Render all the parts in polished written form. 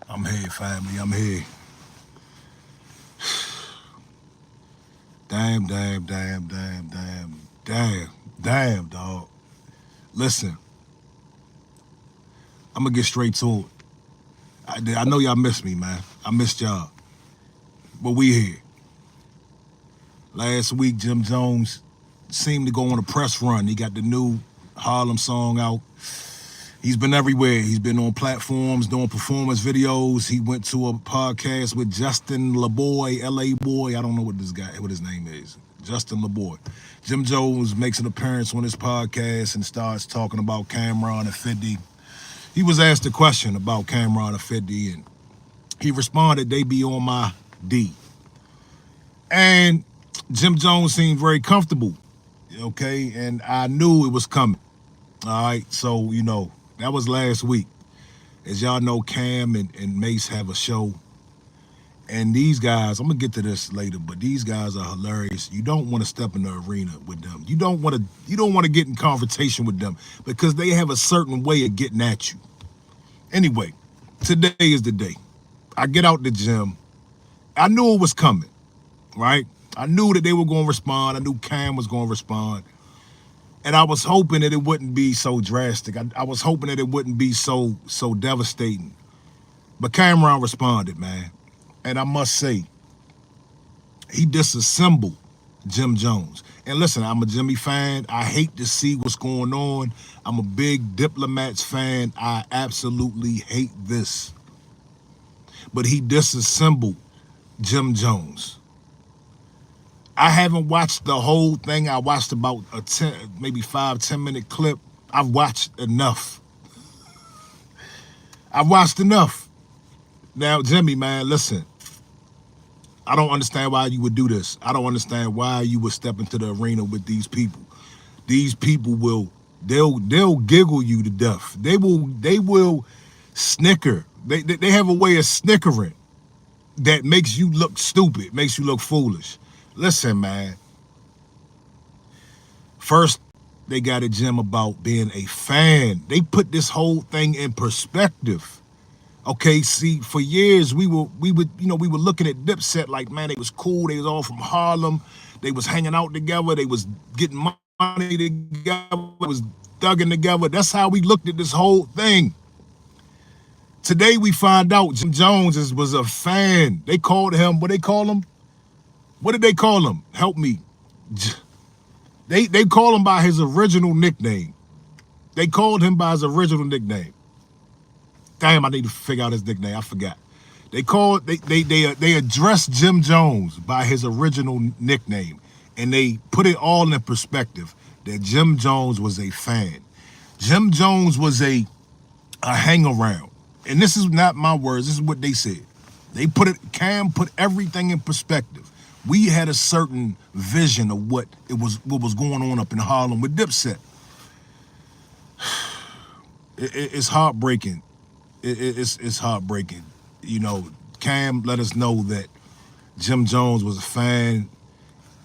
I'm here, family. I'm here. Damn, dog. Listen, I'm gonna get straight to it. I know y'all missed me, man. I missed y'all, but we here. Last week, Jim Jones seemed to go on a press run. He got the new Harlem song out. He's been everywhere. He's been on platforms doing performance videos. He went to a podcast with Justin LaBoy, LA Boy. I don't know what his name is. Justin LaBoy. Jim Jones makes an appearance on his podcast and starts talking about Camron and 50. He was asked a question about Camron and 50, and he responded, "They be on my D." And Jim Jones seemed very comfortable, okay? And I knew it was coming. All right, so, that was last week. As y'all know, Cam and Mace have a show. And these guys, I'm gonna get to this later, but these guys are hilarious. You don't want to step in the arena with them. You don't want to get in confrontation with them because they have a certain way of getting at you. Anyway, today is the day. I get out the gym. I knew it was coming, right? I knew that they were going to respond. I knew Cam was going to respond. And I was hoping that it wouldn't be so drastic. I was hoping that it wouldn't be so devastating. But Camron responded, man. And I must say, he disassembled Jim Jones. And listen, I'm a Jimmy fan. I hate to see what's going on. I'm a big Diplomats fan. I absolutely hate this. But he disassembled Jim Jones. I haven't watched the whole thing. I watched about a 10 minute clip. I've watched enough. I've watched enough. Now, Jimmy, man, listen. I don't understand why you would do this. I don't understand why you would step into the arena with these people. These people they'll giggle you to death. They will snicker. They have a way of snickering that makes you look stupid, makes you look foolish. Listen, man. First, they got at Jim about being a fan. They put this whole thing in perspective. Okay, see, for years we were looking at Dipset like, man, they was cool. They was all from Harlem. They was hanging out together. They was getting money together. They was thugging together. That's how we looked at this whole thing. Today we find out Jim Jones was a fan. They called him, what they call him? What did they call him? Help me. They call him by his original nickname. They called him by his original nickname. Damn, I need to figure out his nickname. I forgot. They addressed Jim Jones by his original nickname, and they put it all in perspective that Jim Jones was a fan. Jim Jones was a hang around. And this is not my words, this is what they said. Cam put everything in perspective. We had a certain vision of what was going on up in Harlem with Dipset. It's heartbreaking. It's heartbreaking. Cam let us know that Jim Jones was a fan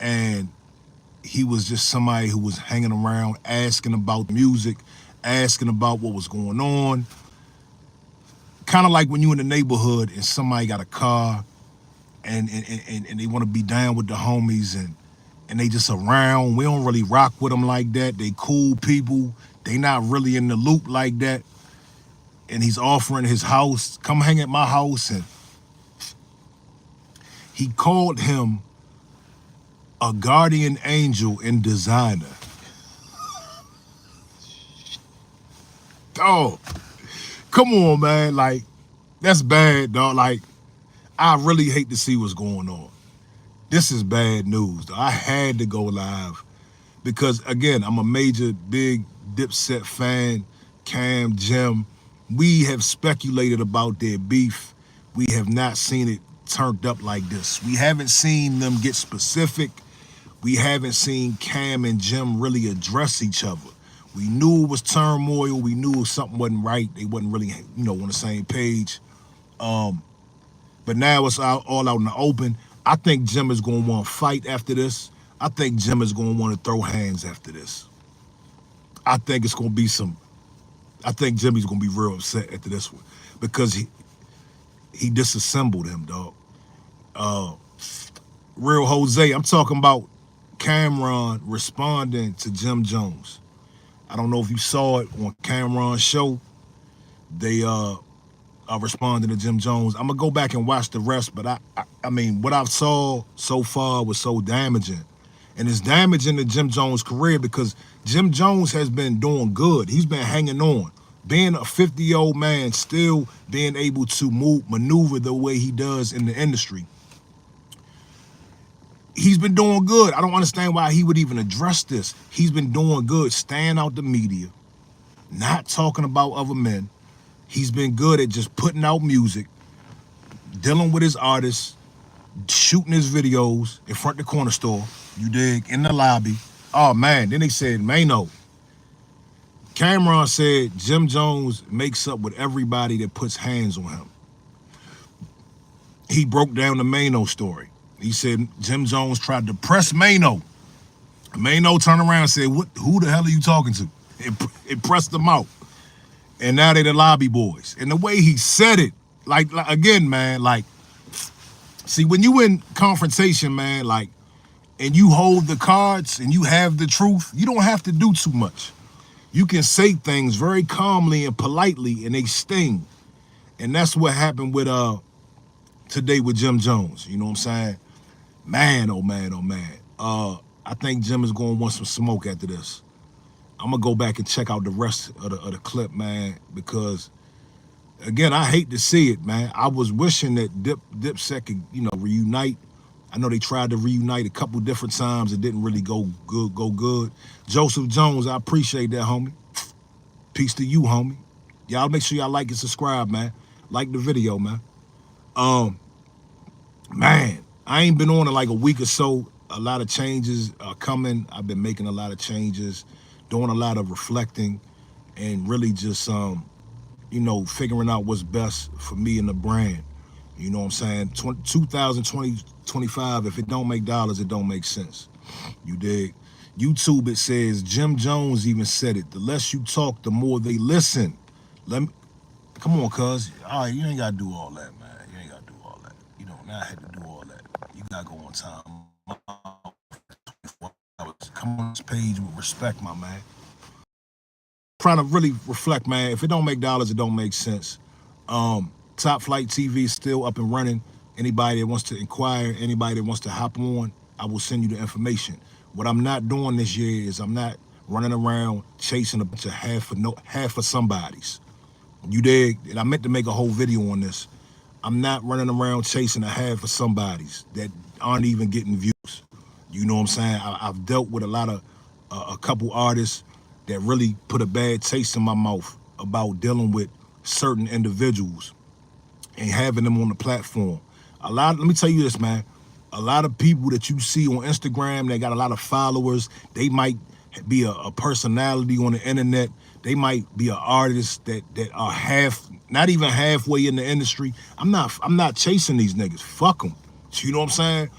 and he was just somebody who was hanging around, asking about music, asking about what was going on. Kind of like when you in the neighborhood and somebody got a car and they want to be down with the homies and they just around. We don't really rock with them like that. They cool people. They not really in the loop like that. And he's offering his house, come hang at my house. And he called him a guardian angel and designer. Dog, come on, man. Like, that's bad, dog. Like, I really hate to see what's going on. This is bad news, dog. I had to go live because, again, I'm a major, big Dipset fan, Cam, Jim. We have speculated about their beef. We have not seen it turned up like this. We haven't seen them get specific. We haven't seen Cam and Jim really address each other. We knew it was turmoil. We knew something wasn't right. They wasn't really, on the same page. But now it's all out in the open. I think Jim is going to want to fight after this. I think Jim is going to want to throw hands after this. I think it's going to be I think Jimmy's going to be real upset after this one because he disassembled him, dog. Real Jose, I'm talking about Camron responding to Jim Jones. I don't know if you saw it on Camron's show. They are responding to Jim Jones. I'm gonna go back and watch the rest, but I mean, what I've saw so far was so damaging, and it's damaging to Jim Jones' career because Jim Jones has been doing good. He's been hanging on, being a 50-year-old man, still being able to maneuver the way he does in the industry. He's been doing good. I don't understand why he would even address this. He's been doing good, staying out the media, not talking about other men. He's been good at just putting out music, dealing with his artists, shooting his videos in front of the corner store, you dig, in the lobby. Oh, man, then they said, Mano. Camron said Jim Jones makes up with everybody that puts hands on him. He broke down the Mano story. He said Jim Jones tried to press Mano. Mano turned around and said, who the hell are you talking to? It pressed him out. And now they the lobby boys. And the way he said it, like again, man, like, see, when you in confrontation, man, like, and you hold the cards and you have the truth, you don't have to do too much. You can say things very calmly and politely and they sting. And that's what happened with today with Jim Jones. You know what I'm saying? Man, oh man, oh man. I think Jim is gonna want some smoke after this. I'm gonna go back and check out the rest of the clip, man, because again, I hate to see it, man. I was wishing that Dipset could, reunite. I know they tried to reunite a couple different times. It didn't really go good. Joseph Jones, I appreciate that, homie. Peace to you, homie. Y'all make sure y'all like and subscribe, man. Like the video, man. Man, I ain't been on in like a week or so. A lot of changes are coming. I've been making a lot of changes, doing a lot of reflecting, and really just, figuring out what's best for me and the brand. You know what I'm saying? 2020, 25, if it don't make dollars, it don't make sense. You dig? YouTube, it says, Jim Jones even said it. The less you talk, the more they listen. Come on, cuz. All right, you ain't got to do all that, man. You ain't got to do all that. You don't not have to do all that. You got to go on time. Come on this page with respect, my man. Trying to really reflect, man. If it don't make dollars, it don't make sense. Top Flight TV is still up and running. Anybody that wants to inquire, anybody that wants to hop on, I will send you the information. What I'm not doing this year is I'm not running around chasing a bunch of half for somebody's. You dig? And I meant to make a whole video on this. I'm not running around chasing a half for somebody's that aren't even getting views. You know what I'm saying? I've dealt with a couple artists that really put a bad taste in my mouth about dealing with certain individuals and having them on the platform. Let me tell you this, man. A lot of people that you see on Instagram, they got a lot of followers. They might be a personality on the internet. They might be an artist that are not even halfway in the industry. I'm not chasing these niggas. Fuck them. You know what I'm saying?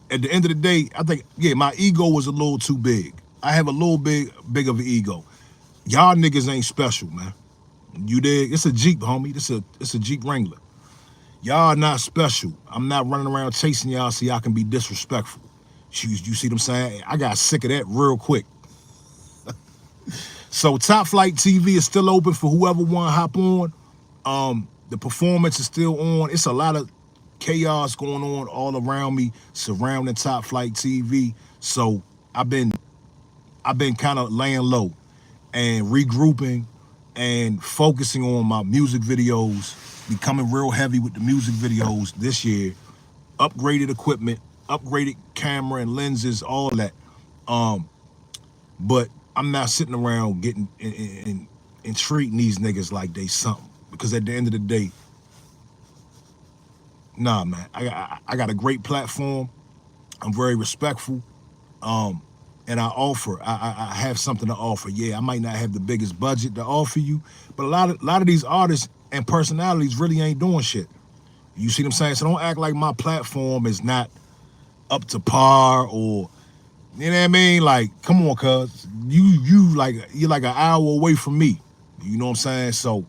At the end of the day, I think, yeah, my ego was a little too big. I have a little big of an ego. Y'all niggas ain't special, man. You dig? It's a Jeep, homie. It's a Jeep Wrangler. Y'all not special. I'm not running around chasing y'all so y'all can be disrespectful. You see what I'm saying? I got sick of that real quick. So Top Flight TV is still open for whoever want to hop on. The performance is still on. It's a lot of chaos going on all around me surrounding Top Flight TV. So I've been kind of laying low and regrouping and focusing on my music videos, becoming real heavy with the music videos this year, upgraded equipment, upgraded camera and lenses, all that. But I'm not sitting around getting and treating these niggas like they something, because at the end of the day, nah, man, I got a great platform. I'm very respectful. And I have something to offer. Yeah, I might not have the biggest budget to offer you, but a lot of these artists and personalities really ain't doing shit. You see what I'm saying? So don't act like my platform is not up to par, or, you know what I mean? Like, come on, cuz you're like an hour away from me. You know what I'm saying? So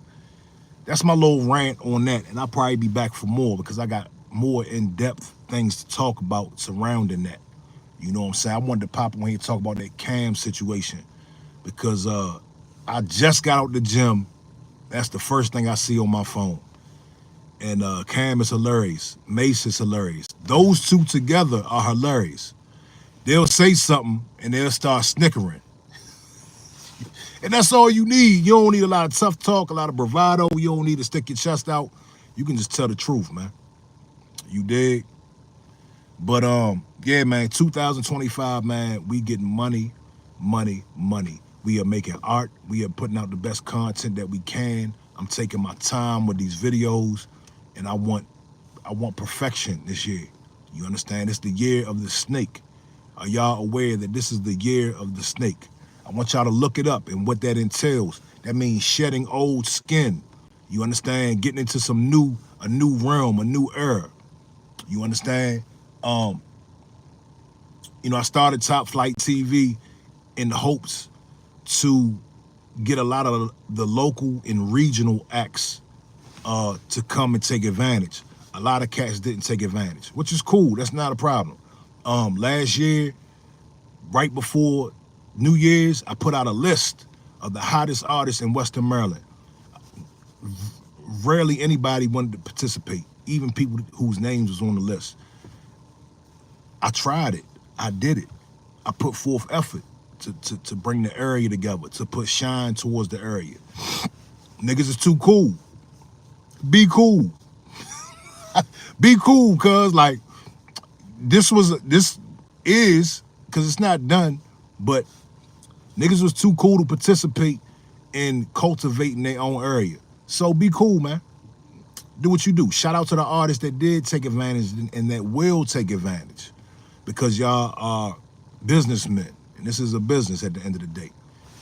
That's my little rant on that, and I'll probably be back for more because I got more in-depth things to talk about surrounding that. You know what I'm saying? I wanted to pop on here and talk about that Cam situation because I just got out the gym. That's the first thing I see on my phone. And Cam is hilarious. Mace is hilarious. Those two together are hilarious. They'll say something and they'll start snickering. And that's all you need. You don't need a lot of tough talk, a lot of bravado. You don't need to stick your chest out. You can just tell the truth, man. You dig? But yeah, man, 2025, man, we getting money, money, money. We are making art. We are putting out the best content that we can. I'm taking my time with these videos, and I want perfection this year. You understand? It's the year of the snake. Are y'all aware that this is the year of the snake? I want y'all to look it up and what that entails. That means shedding old skin. You understand? Getting into a new realm, a new era. You understand? You know, I started Top Flight TV in the hopes to get a lot of the local and regional acts to come and take advantage. A lot of cats didn't take advantage, which is cool. That's not a problem. Last year, right before New Year's, I put out a list of the hottest artists in Western Maryland. Rarely anybody wanted to participate, even people whose names was on the list. I tried it. I did it. I put forth effort to bring the area together, to put shine towards the area. Niggas is too cool. Be cool. Be cool, cuz like this is, cause it's not done, but niggas was too cool to participate in cultivating their own area. So be cool, man. Do what you do. Shout out to the artists that did take advantage and that will take advantage, because y'all are businessmen, and this is a business at the end of the day.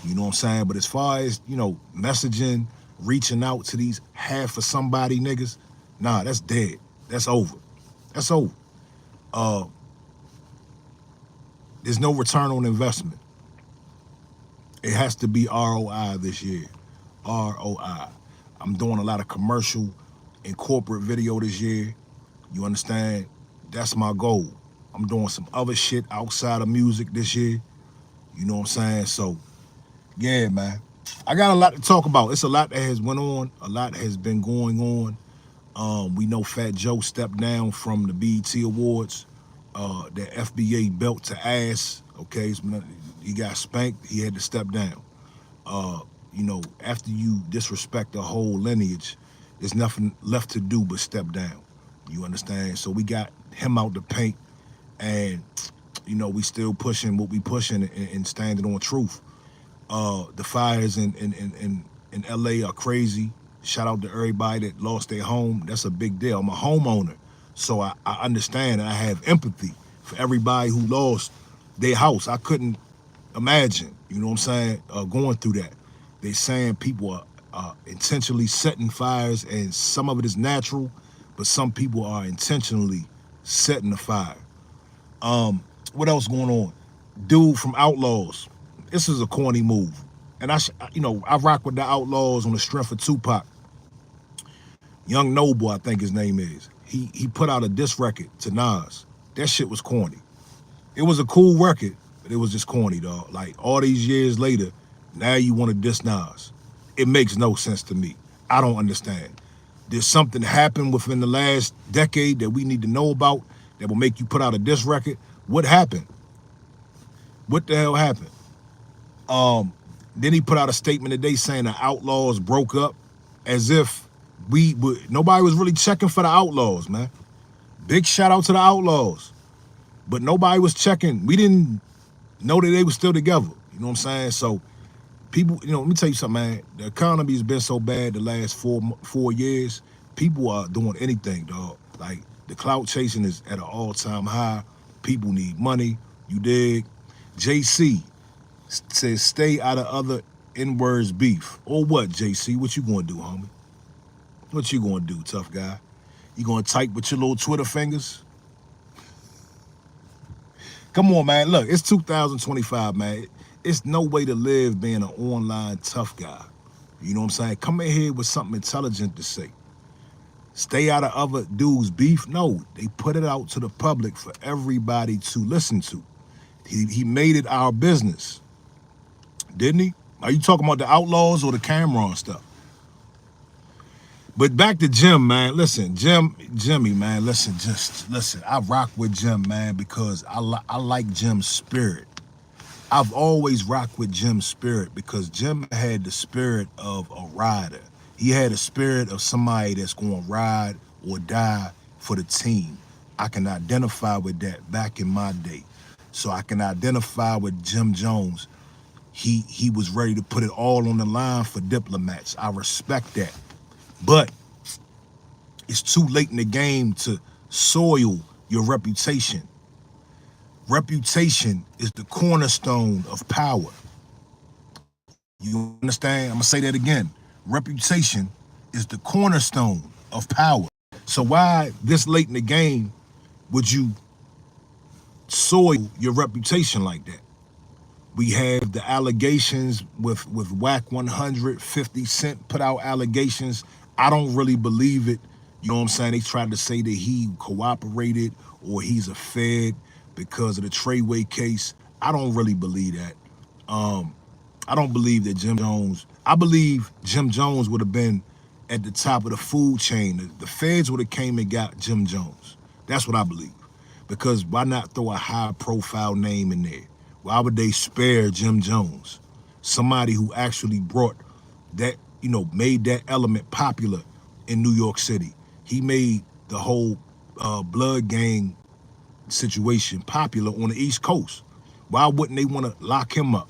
You know what I'm saying? But as far as, you know, messaging, reaching out to these half for somebody niggas, nah, that's dead. That's over. That's over. There's no return on investment. It has to be ROI this year. ROI. I'm doing a lot of commercial and corporate video this year. You understand? That's my goal. I'm doing some other shit outside of music this year. You know what I'm saying? So, yeah, man. I got a lot to talk about. It's a lot that has went on. A lot has been going on. We know Fat Joe stepped down from the BET Awards. The FBA belt to ass. Okay, he got spanked. He had to step down. You know, after you disrespect the whole lineage, there's nothing left to do but step down. You understand? So we got him out the paint, and you know, we still pushing what we pushing and standing on truth. The fires in LA are crazy. Shout out to everybody that lost their home. That's a big deal. I'm a homeowner, so I understand. I have empathy for everybody who lost their house. I couldn't imagine, you know what I'm saying, going through that. They're saying people are intentionally setting fires, and some of it is natural, but some people are intentionally setting the fire. What else going on? Dude from Outlaws. This is a corny move. And I rock with the Outlaws on the strength of Tupac. Young Noble, I think his name is. He put out a diss record to Nas. That shit was corny. It was a cool record, but it was just corny, dog. Like, all these years later, now you want to diss Nas. It makes no sense to me. I don't understand. Did something happen within the last decade that we need to know about that will make you put out a diss record? What happened? What the hell happened? Then he put out a statement today saying the Outlaws broke up, as if nobody was really checking for the Outlaws, man. Big shout out to the Outlaws. But nobody was checking. We didn't know that they were still together. You know what I'm saying? So people, you know, let me tell you something, man. The economy has been so bad the last four years. People are doing anything, dog. Like, the clout chasing is at an all-time high. People need money. You dig? JC says stay out of other N-words beef. Or what, JC? What you gonna do, homie? What you gonna do, tough guy? You gonna type with your little Twitter fingers? Come on, man. Look, it's 2025, man. It's no way to live being an online tough guy. You know what I'm saying? Come in here with something intelligent to say. Stay out of other dudes' beef. No, they put it out to the public for everybody to listen to. He made it our business, didn't he? Are you talking about the Outlaws or the Camron stuff? But back to Jim, man. Listen, Jimmy, man. Listen, just listen. I rock with Jim, man, because I like Jim's spirit. I've always rocked with Jim's spirit because Jim had the spirit of a rider. He had a spirit of somebody that's going to ride or die for the team. I can identify with that back in my day. So I can identify with Jim Jones. He was ready to put it all on the line for diplomats. I respect that. But it's too late in the game to soil your reputation. Reputation is the cornerstone of power. You understand? I'm gonna say that again. Reputation is the cornerstone of power. So why this late in the game would you soil your reputation like that? We have the allegations with Whack 100, 50 Cent put out allegations. I don't really believe it. You know what I'm saying? They tried to say that he cooperated or he's a Fed because of the Treyway case. I don't really believe that. I don't believe that Jim Jones, I believe Jim Jones would have been at the top of the food chain. The Feds would have came and got Jim Jones. That's what I believe. Because why not throw a high profile name in there? Why would they spare Jim Jones? Somebody who actually brought that, made that element popular in New York City. He made the whole blood gang situation popular on the East Coast. Why wouldn't they want to lock him up?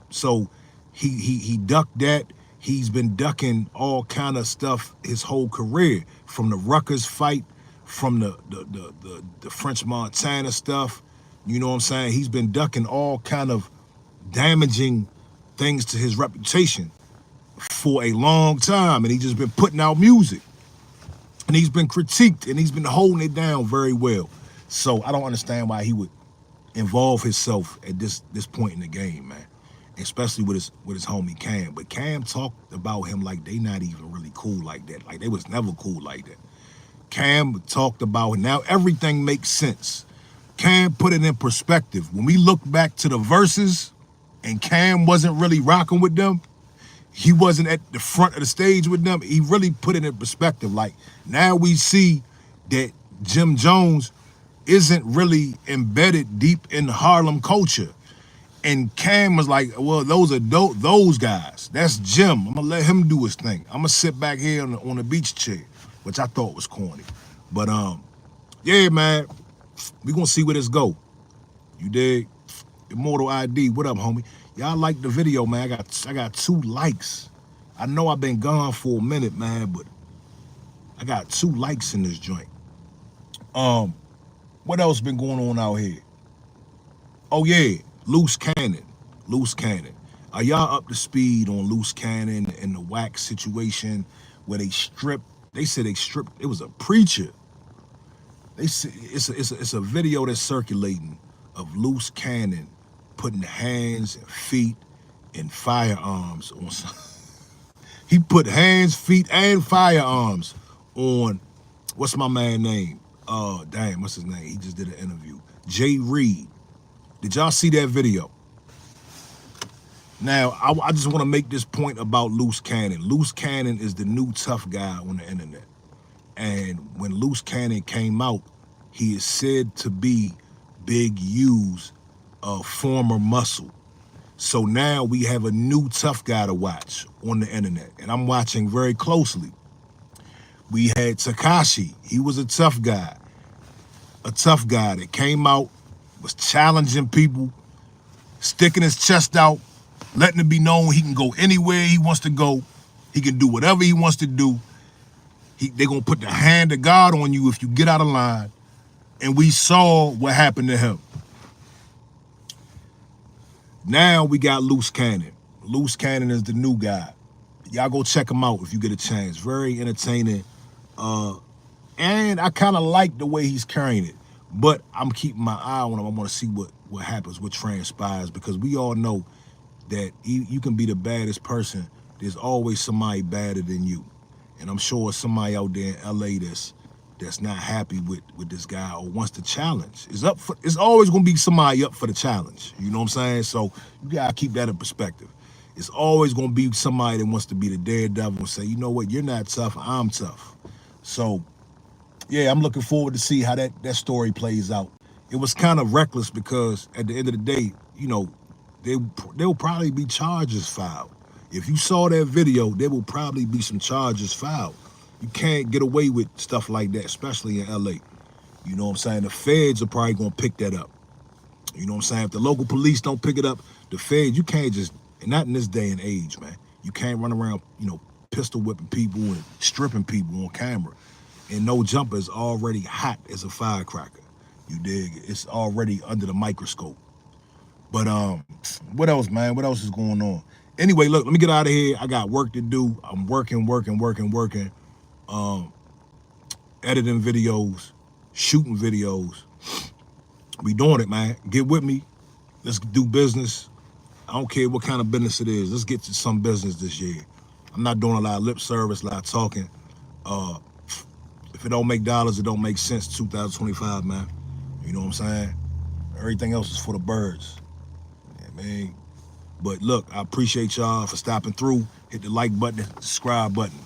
So he ducked that. He's been ducking all kind of stuff his whole career, from the Rutgers fight, from the French Montana stuff. You know what I'm saying? He's been ducking all kind of damaging things to his reputation for a long time, and he's just been putting out music, and he's been critiqued, and he's been holding it down very well. So I don't understand why he would involve himself at this point in the game, man, especially with his homie Cam. But Cam talked about him like they not even really cool like that. Like they was never cool like that. Cam talked about it. Now everything makes sense. Cam put it in perspective. When we look back to the verses and Cam wasn't really rocking with them, he wasn't at the front of the stage with them, he really put it in perspective. Like now we see that Jim Jones isn't really embedded deep in Harlem culture. And Cam was like, well, those are those guys. That's Jim. I'm gonna let him do his thing. I'm gonna sit back here on the beach chair, which I thought was corny. But yeah, man, we gonna see where this go. You dig? Immortal ID, what up, homie? Y'all like the video, man. I got 2 likes. I know I've been gone for a minute, man, but I got 2 likes in this joint. What else been going on out here? Oh yeah, Loose Cannon. Loose Cannon. Are y'all up to speed on Loose Cannon and the Whack situation where they stripped? They said they stripped. It was a preacher. They said it's a video that's circulating of Loose Cannon putting hands and feet and firearms on. He put hands, feet, and firearms on. What's my man name? Damn, what's his name? He just did an interview. Jay Reed. Did y'all see that video? Now, I just want to make this point about Loose Cannon. Loose Cannon is the new tough guy on the internet. And when Loose Cannon came out, he is said to be Big U's former muscle. So now we have a new tough guy to watch on the internet. And I'm watching very closely. We had Tekashi. He was a tough guy. A tough guy that came out, was challenging people, sticking his chest out, letting it be known he can go anywhere he wants to go. He can do whatever he wants to do. They're going to put the hand of God on you if you get out of line. And we saw what happened to him. Now we got Loose Cannon. Loose Cannon is the new guy. Y'all go check him out if you get a chance. Very entertaining. And I kind of like the way he's carrying it. But I'm keeping my eye on him. I want to see what happens, what transpires, because we all know that you can be the baddest person, there's always somebody badder than you. And I'm sure somebody out there in LA that's not happy with this guy or wants to challenge. It's always gonna be somebody up for the challenge. You know what I'm saying? So you gotta keep that in perspective. It's always gonna be somebody that wants to be the daredevil and say, you know what, you're not tough, I'm tough. So yeah, I'm looking forward to see how that story plays out. It was kind of reckless because at the end of the day, you know, there will probably be charges filed. If you saw that video, there will probably be some charges filed. You can't get away with stuff like that, especially in LA. You know what I'm saying? The feds are probably gonna pick that up. You know what I'm saying? If the local police don't pick it up, the feds, you can't just, and not in this day and age, man. You can't run around, you know, pistol whipping people and stripping people on camera. And no jumper is already hot as a firecracker. You dig? It's already under the microscope. But what else, man? What else is going on? Anyway, look, let me get out of here. I got work to do. I'm working. Editing videos, shooting videos. We doing it, man. Get with me. Let's do business. I don't care what kind of business it is. Let's get to some business this year. I'm not doing a lot of lip service, a lot of talking. If it don't make dollars, it don't make sense. 2025, man. You know what I'm saying? Everything else is for the birds. Yeah, man. But look, I appreciate y'all for stopping through. Hit the like button, subscribe button.